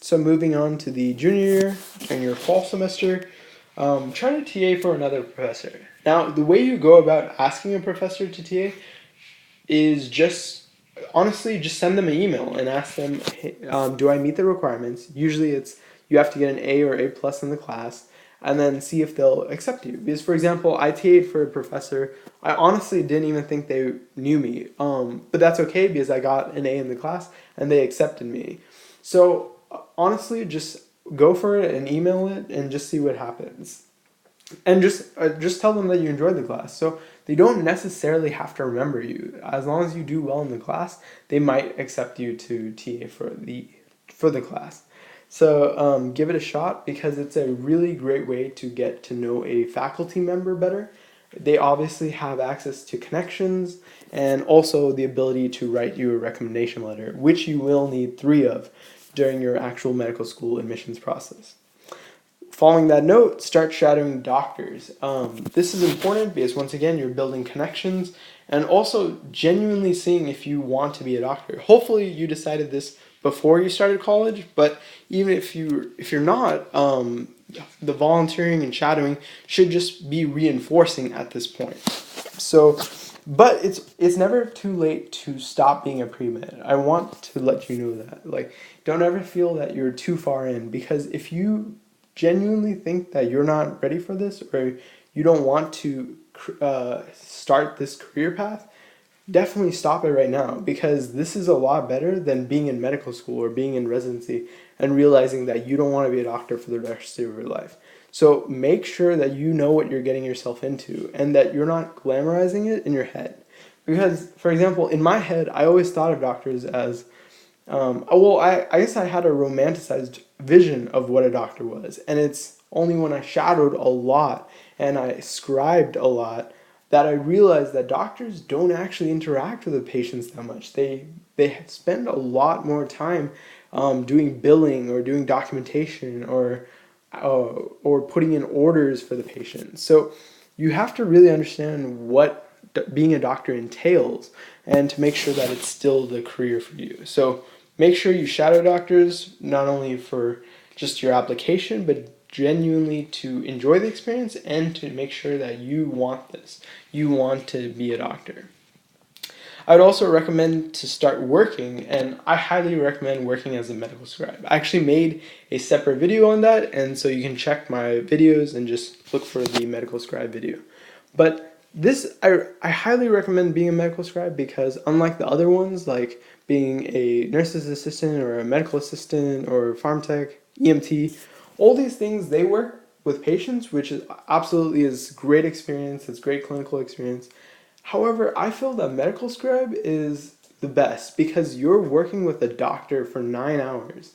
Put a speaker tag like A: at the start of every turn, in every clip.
A: So moving on to the junior year and your fall semester, try to TA for another professor. Now, the way you go about asking a professor to TA is just honestly just send them an email and ask them, hey, do I meet the requirements? Usually it's you have to get an A or A plus in the class, and then see if they'll accept you. Because for example, I TA'd for a professor. I honestly didn't even think they knew me, but that's okay because I got an A in the class and they accepted me. So honestly, just go for it and email it and just see what happens. And just tell them that you enjoyed the class. So they don't necessarily have to remember you. As long as you do well in the class, they might accept you to TA for the class. So give it a shot because it's a really great way to get to know a faculty member better. They obviously have access to connections and also the ability to write you a recommendation letter, which you will need 3 of during your actual medical school admissions process. Following that note, start shadowing doctors. This is important because once again, you're building connections and also genuinely seeing if you want to be a doctor. Hopefully you decided this before you started college, but even if you're not, the volunteering and shadowing should just be reinforcing at this point. So, but it's never too late to stop being a pre-med. I want to let you know that. Like, don't ever feel that you're too far in, because if you genuinely think that you're not ready for this or you don't want to start this career path, definitely stop it right now, because this is a lot better than being in medical school or being in residency and realizing that you don't want to be a doctor for the rest of your life. So make sure that you know what you're getting yourself into and that you're not glamorizing it in your head. Because, for example, in my head, I always thought of doctors as I guess I had a romanticized vision of what a doctor was, and it's only when I shadowed a lot and I scribed a lot that I realized that doctors don't actually interact with the patients that much. They spend a lot more time doing billing or doing documentation or putting in orders for the patient. So you have to really understand what being a doctor entails and to make sure that it's still the career for you. So make sure you shadow doctors, not only for just your application, but genuinely to enjoy the experience and to make sure that you want this. You want to be a doctor. I would also recommend to start working, and I highly recommend working as a medical scribe. I actually made a separate video on that, and so you can check my videos and just look for the medical scribe video. But I highly recommend being a medical scribe because unlike the other ones, like being a nurse's assistant or a medical assistant or pharm tech, EMT, all these things, they work with patients, which is absolutely is great experience. It's great clinical experience. However, I feel that medical scribe is the best because you're working with a doctor for 9 hours.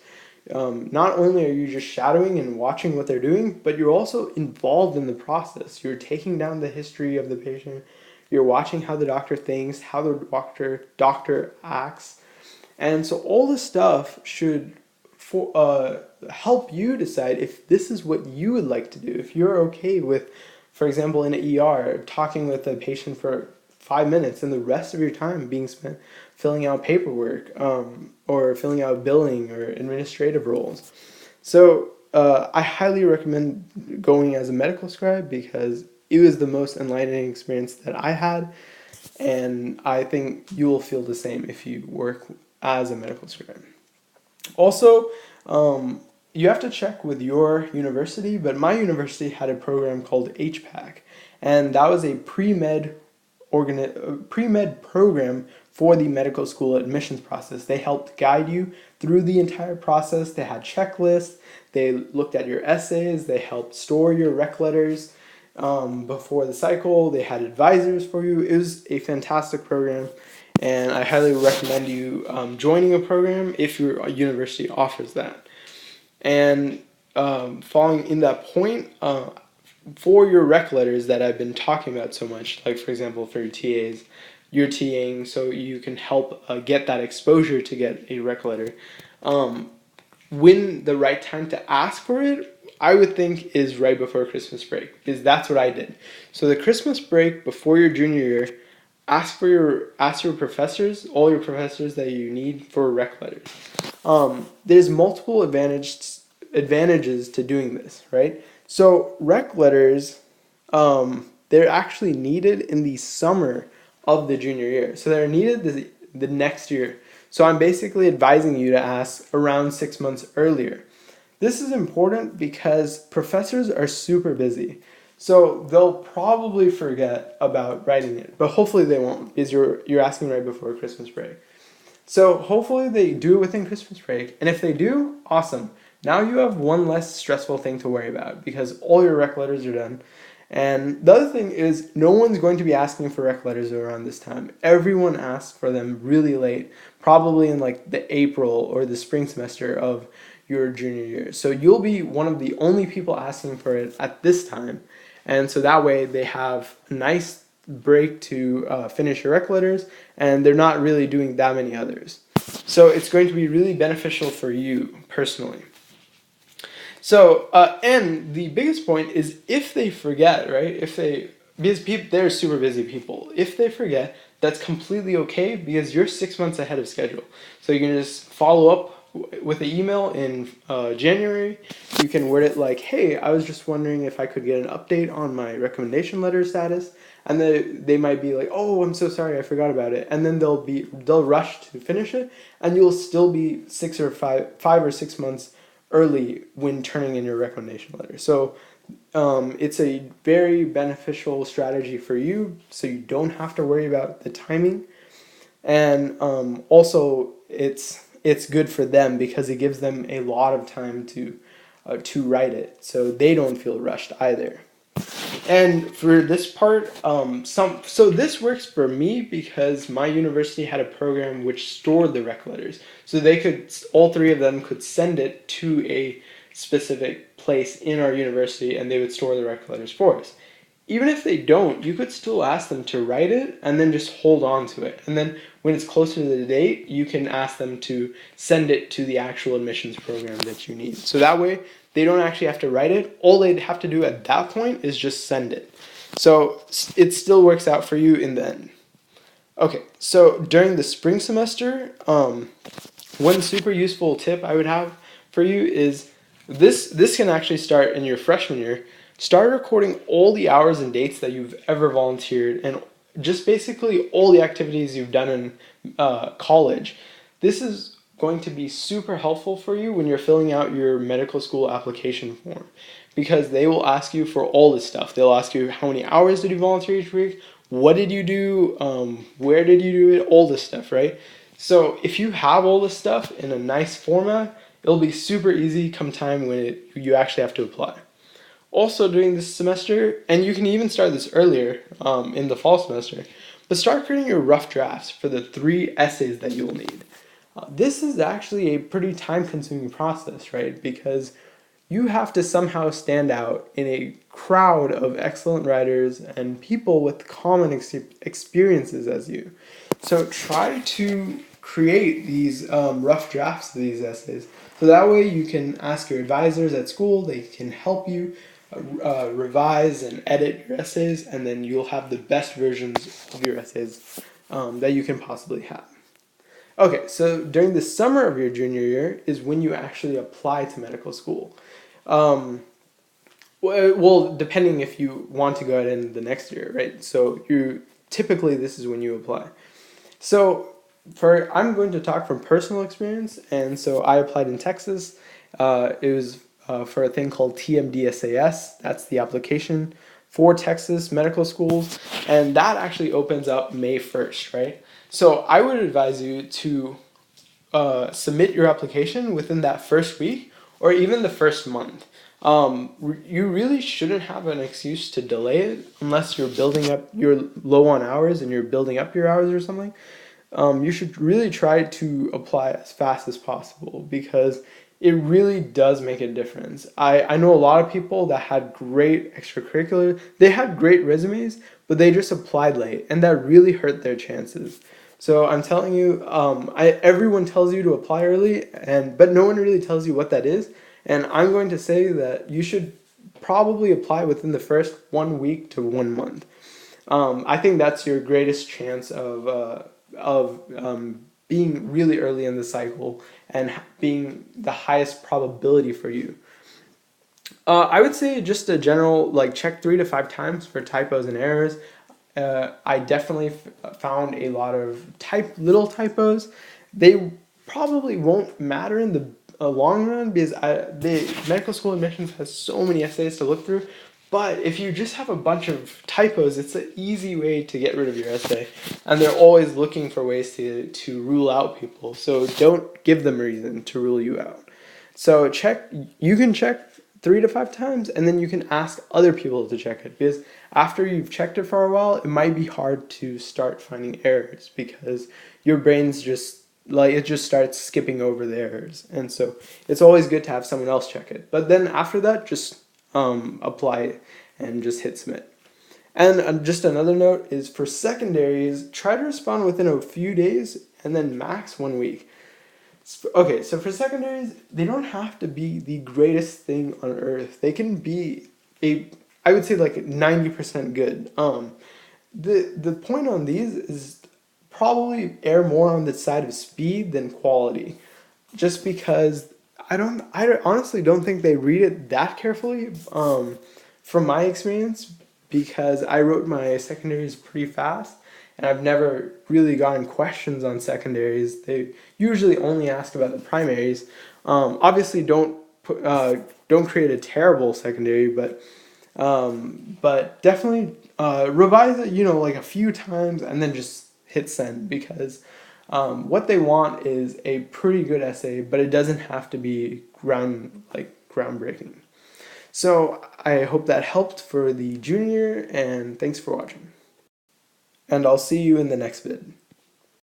A: Not only are you just shadowing and watching what they're doing, but you're also involved in the process. You're taking down the history of the patient. You're watching how the doctor thinks, how the doctor acts. And so all this stuff should help you decide if this is what you would like to do. If you're okay with, for example, in an ER, talking with a patient for 5 minutes and the rest of your time being spent filling out paperwork or filling out billing or administrative roles. So I highly recommend going as a medical scribe because it was the most enlightening experience that I had, and I think you will feel the same if you work as a medical scribe. Also, you have to check with your university, but my university had a program called HPAC, and that was a pre-med program for the medical school admissions process. They helped guide you through the entire process. They had checklists. They looked at your essays. They helped store your rec letters before the cycle. They had advisors for you. It was a fantastic program, and I highly recommend you joining a program if your university offers that. And following in that point, for your rec letters that I've been talking about so much, like for example for your TAs, you're TAing so you can help get that exposure to get a rec letter. When the right time to ask for it, I would think is right before Christmas break, because that's what I did. So the Christmas break before your junior year, ask your professors, all your professors that you need for rec letters. there's multiple advantages to doing this, right? So rec letters, they're actually needed in the summer of the junior year. So they're needed the next year. So I'm basically advising you to ask around 6 months earlier. This is important because professors are super busy. So they'll probably forget about writing it, but hopefully they won't because you're asking right before Christmas break. So hopefully they do it within Christmas break. And if they do, awesome. Now you have one less stressful thing to worry about because all your rec letters are done. And the other thing is no one's going to be asking for rec letters around this time. Everyone asks for them really late, probably in like the April or the spring semester of your junior year. So you'll be one of the only people asking for it at this time. And so that way they have a nice break to finish your rec letters, and they're not really doing that many others. So it's going to be really beneficial for you personally. So, and the biggest point is if they forget, right? Because they're super busy people. If they forget, that's completely okay because you're 6 months ahead of schedule. So you can just follow up with an email in January. You can word it like, hey, I was just wondering if I could get an update on my recommendation letter status. And they might be like, oh, I'm so sorry, I forgot about it. And then they'll rush to finish it, and you'll still be 5 or 6 months early when turning in your recommendation letter. So it's a very beneficial strategy for you, so you don't have to worry about the timing, and also it's good for them because it gives them a lot of time to write it, so they don't feel rushed either. And for this part, so this works for me because my university had a program which stored the rec letters, so all three of them could send it to a specific place in our university, and they would store the rec letters for us. Even if they don't, you could still ask them to write it and then just hold on to it. And then when it's closer to the date, you can ask them to send it to the actual admissions program that you need. So that way, they don't actually have to write it. All they'd have to do at that point is just send it. So it still works out for you in the end. Okay, so during the spring semester, one super useful tip I would have for you is this can actually start in your freshman year. Start recording all the hours and dates that you've ever volunteered and just basically all the activities you've done in college. This is going to be super helpful for you when you're filling out your medical school application form because they will ask you for all this stuff. They'll ask you how many hours did you volunteer each week, what did you do, where did you do it, all this stuff, right? So if you have all this stuff in a nice format, it'll be super easy come time when you actually have to apply. Also during this semester, and you can even start this earlier in the fall semester, but start creating your rough drafts for the 3 essays that you'll need. This is actually a pretty time-consuming process, right? Because you have to somehow stand out in a crowd of excellent writers and people with common experiences as you. So try to create these rough drafts of these essays. So that way you can ask your advisors at school, they can help you revise and edit your essays, and then you'll have the best versions of your essays that you can possibly have. Okay, so during the summer of your junior year is when you actually apply to medical school. Well, depending if you want to go ahead in the next year, right? So typically this is when you apply. So I'm going to talk from personal experience, and so I applied in Texas. It was for a thing called TMDSAS. That's the application for Texas medical schools, and that actually opens up May 1st, right? So I would advise you to submit your application within that first week or even the first month. You really shouldn't have an excuse to delay it unless you're low on hours and you're building up your hours or something. You should really try to apply as fast as possible because it really does make a difference. I know a lot of people that had great extracurricular, they had great resumes, but they just applied late, and that really hurt their chances. So I'm telling you, everyone tells you to apply early, but no one really tells you what that is. And I'm going to say that you should probably apply within the first 1 week to 1 month. I think that's your greatest chance of being really early in the cycle and being the highest probability for you. I would say just a general, like, check 3 to 5 times for typos and errors. I definitely found a lot of little typos. They probably won't matter in the long run because the medical school admissions has so many essays to look through. But if you just have a bunch of typos, it's an easy way to get rid of your essay. And they're always looking for ways to rule out people. So don't give them a reason to rule you out. So you can check 3 to 5 times, and then you can ask other people to check it, because after you've checked it for a while, it might be hard to start finding errors because your brain's just like, it just starts skipping over the errors. And so it's always good to have someone else check it. But then after that, just apply it and just hit submit. And just another note is for secondaries, try to respond within a few days and then max 1 week. Okay, so for secondaries, they don't have to be the greatest thing on earth. They can be I would say like 90% good. The point on these is probably err more on the side of speed than quality, just because I honestly don't think they read it that carefully. From my experience, because I wrote my secondaries pretty fast, and I've never really gotten questions on secondaries. They usually only ask about the primaries. Obviously, don't create a terrible secondary, but definitely revise it, like a few times, and then just hit send, because what they want is a pretty good essay, but it doesn't have to be groundbreaking. So I hope that helped for the junior, and thanks for watching. And I'll see you in the next vid.